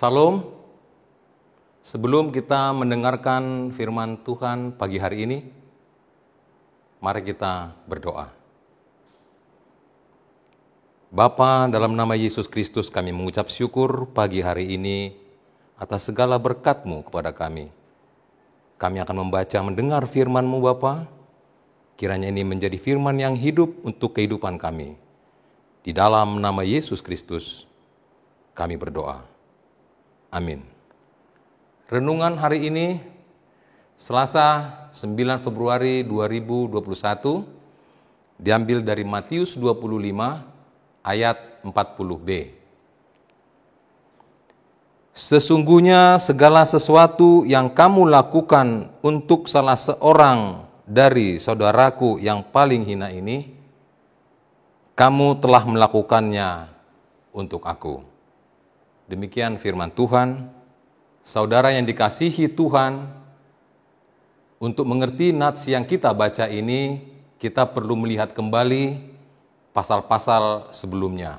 Salam. Sebelum kita mendengarkan firman Tuhan pagi hari ini, mari kita berdoa. Bapa, dalam nama Yesus Kristus kami mengucap syukur pagi hari ini atas segala berkat-Mu kepada kami. Kami akan membaca mendengar firman-Mu Bapa. Kiranya ini menjadi firman yang hidup untuk kehidupan kami. Di dalam nama Yesus Kristus kami berdoa. Amin. Renungan hari ini, Selasa 9 Februari 2021, diambil dari Matius 25 ayat 40b. Sesungguhnya segala sesuatu yang kamu lakukan untuk salah seorang dari saudaraku yang paling hina ini, kamu telah melakukannya untuk aku. Demikian firman Tuhan. Saudara yang dikasihi Tuhan, untuk mengerti nats yang kita baca ini, kita perlu melihat kembali pasal-pasal sebelumnya,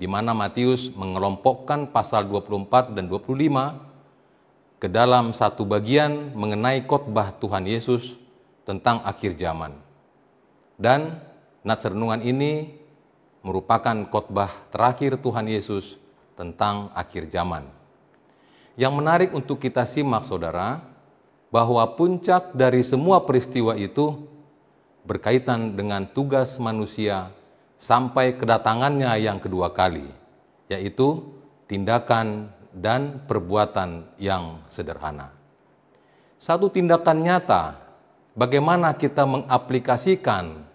di mana Matius mengelompokkan pasal 24 dan 25 ke dalam satu bagian mengenai khotbah Tuhan Yesus tentang akhir zaman. Dan nats renungan ini merupakan khotbah terakhir Tuhan Yesus tentang akhir zaman. Yang menarik untuk kita simak, saudara, bahwa puncak dari semua peristiwa itu berkaitan dengan tugas manusia sampai kedatangannya yang kedua kali, yaitu tindakan dan perbuatan yang sederhana. Satu tindakan nyata, bagaimana kita mengaplikasikan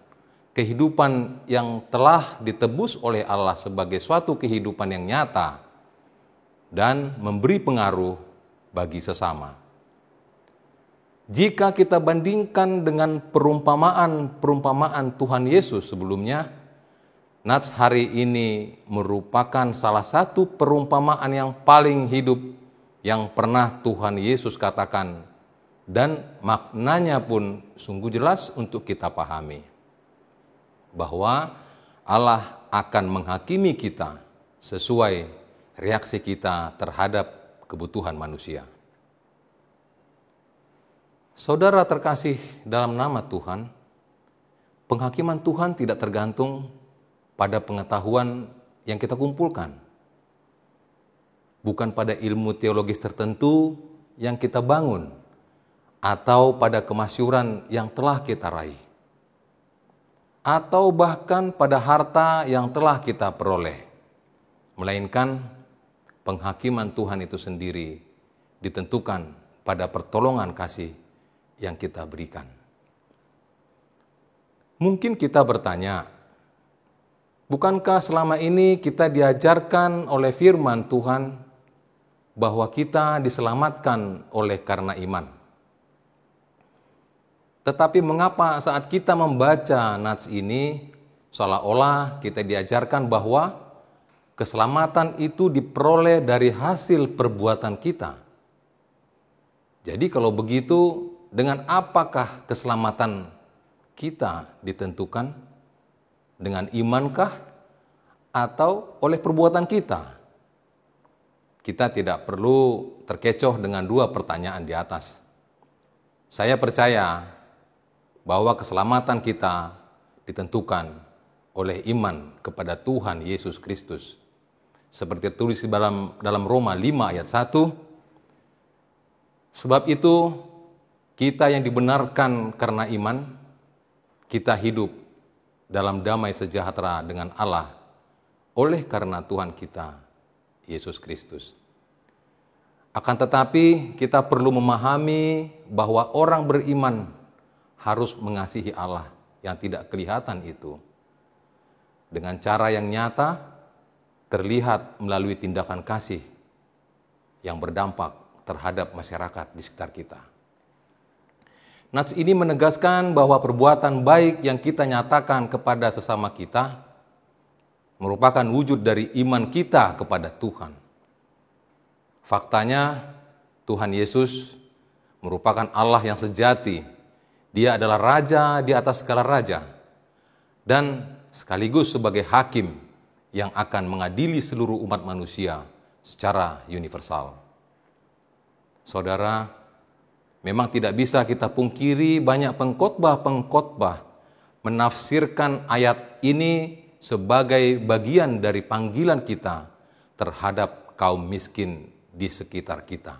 kehidupan yang telah ditebus oleh Allah sebagai suatu kehidupan yang nyata dan memberi pengaruh bagi sesama. Jika kita bandingkan dengan perumpamaan Tuhan Yesus sebelumnya, nats hari ini merupakan salah satu perumpamaan yang paling hidup yang pernah Tuhan Yesus katakan, dan maknanya pun sungguh jelas untuk kita pahami. Bahwa Allah akan menghakimi kita sesuai reaksi kita terhadap kebutuhan manusia. Saudara terkasih dalam nama Tuhan, penghakiman Tuhan tidak tergantung pada pengetahuan yang kita kumpulkan. Bukan pada ilmu teologis tertentu yang kita bangun, atau pada kemasyhuran yang telah kita raih, atau bahkan pada harta yang telah kita peroleh, melainkan penghakiman Tuhan itu sendiri ditentukan pada pertolongan kasih yang kita berikan. Mungkin kita bertanya, bukankah selama ini kita diajarkan oleh firman Tuhan bahwa kita diselamatkan oleh karena iman? Tetapi mengapa saat kita membaca nats ini, seolah-olah kita diajarkan bahwa keselamatan itu diperoleh dari hasil perbuatan kita? Jadi kalau begitu, dengan apakah keselamatan kita ditentukan? Dengan imankah atau oleh perbuatan kita? Kita tidak perlu terkecoh dengan dua pertanyaan di atas. Saya percaya bahwa keselamatan kita ditentukan oleh iman kepada Tuhan Yesus Kristus. Seperti tertulis dalam Roma 5 ayat 1, sebab itu kita yang dibenarkan karena iman, kita hidup dalam damai sejahtera dengan Allah oleh karena Tuhan kita, Yesus Kristus. Akan tetapi kita perlu memahami bahwa orang beriman harus mengasihi Allah yang tidak kelihatan itu dengan cara yang nyata, terlihat melalui tindakan kasih yang berdampak terhadap masyarakat di sekitar kita. Nats ini menegaskan bahwa perbuatan baik yang kita nyatakan kepada sesama kita merupakan wujud dari iman kita kepada Tuhan. Faktanya, Tuhan Yesus merupakan Allah yang sejati. Dia adalah Raja di atas segala raja, dan sekaligus sebagai hakim yang akan mengadili seluruh umat manusia secara universal. Saudara, memang tidak bisa kita pungkiri banyak pengkhotbah menafsirkan ayat ini sebagai bagian dari panggilan kita terhadap kaum miskin di sekitar kita.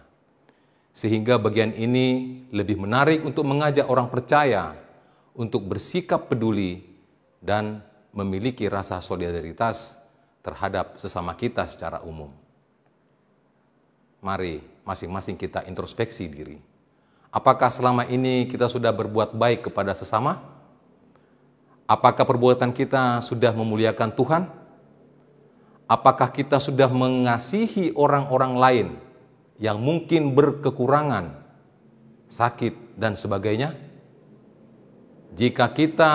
Sehingga bagian ini lebih menarik untuk mengajak orang percaya untuk bersikap peduli dan memiliki rasa solidaritas terhadap sesama kita secara umum. Mari masing-masing kita introspeksi diri. Apakah selama ini kita sudah berbuat baik kepada sesama? Apakah perbuatan kita sudah memuliakan Tuhan? Apakah kita sudah mengasihi orang-orang lain yang mungkin berkekurangan, sakit, dan sebagainya? Jika kita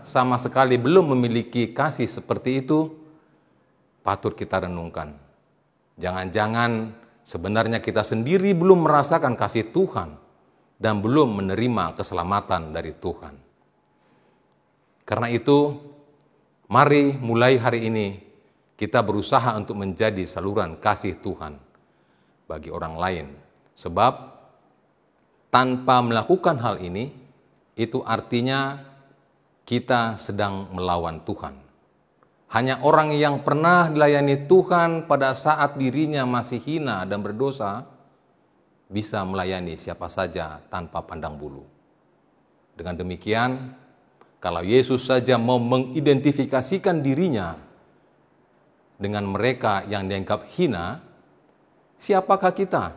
sama sekali belum memiliki kasih seperti itu, patut kita renungkan. Jangan-jangan sebenarnya kita sendiri belum merasakan kasih Tuhan dan belum menerima keselamatan dari Tuhan. Karena itu, mari mulai hari ini kita berusaha untuk menjadi saluran kasih Tuhan bagi orang lain. Sebab tanpa melakukan hal ini, itu artinya kita sedang melawan Tuhan. Hanya orang yang pernah dilayani Tuhan pada saat dirinya masih hina dan berdosa, bisa melayani siapa saja tanpa pandang bulu. Dengan demikian, kalau Yesus saja mau mengidentifikasikan dirinya dengan mereka yang dianggap hina, siapakah kita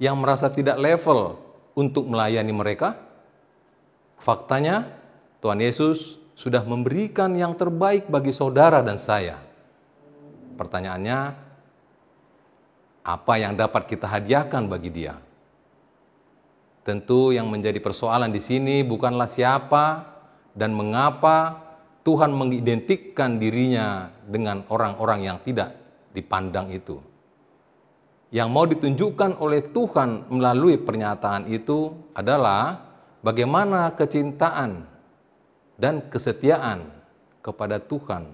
yang merasa tidak level untuk melayani mereka? Faktanya, Tuhan Yesus sudah memberikan yang terbaik bagi saudara dan saya. Pertanyaannya, apa yang dapat kita hadiahkan bagi Dia? Tentu yang menjadi persoalan di sini bukanlah siapa dan mengapa Tuhan mengidentikan dirinya dengan orang-orang yang tidak dipandang itu. Yang mau ditunjukkan oleh Tuhan melalui pernyataan itu adalah bagaimana kecintaan dan kesetiaan kepada Tuhan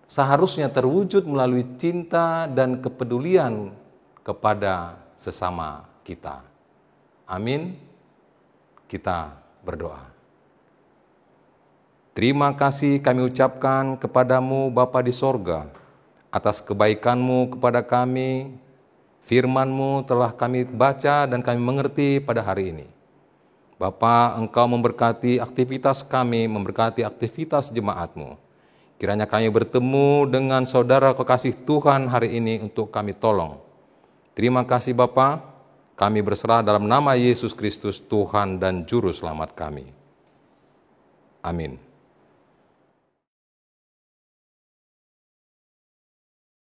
seharusnya terwujud melalui cinta dan kepedulian kepada sesama kita. Amin. Kita berdoa. Terima kasih kami ucapkan kepadamu Bapa di sorga atas kebaikan-Mu kepada kami. Firman-Mu telah kami baca dan kami mengerti pada hari ini. Bapa, Engkau memberkati aktivitas kami, memberkati aktivitas jemaat-Mu. Kiranya kami bertemu dengan saudara kekasih Tuhan hari ini untuk kami tolong. Terima kasih Bapa, kami berserah dalam nama Yesus Kristus Tuhan dan Juru Selamat kami. Amin.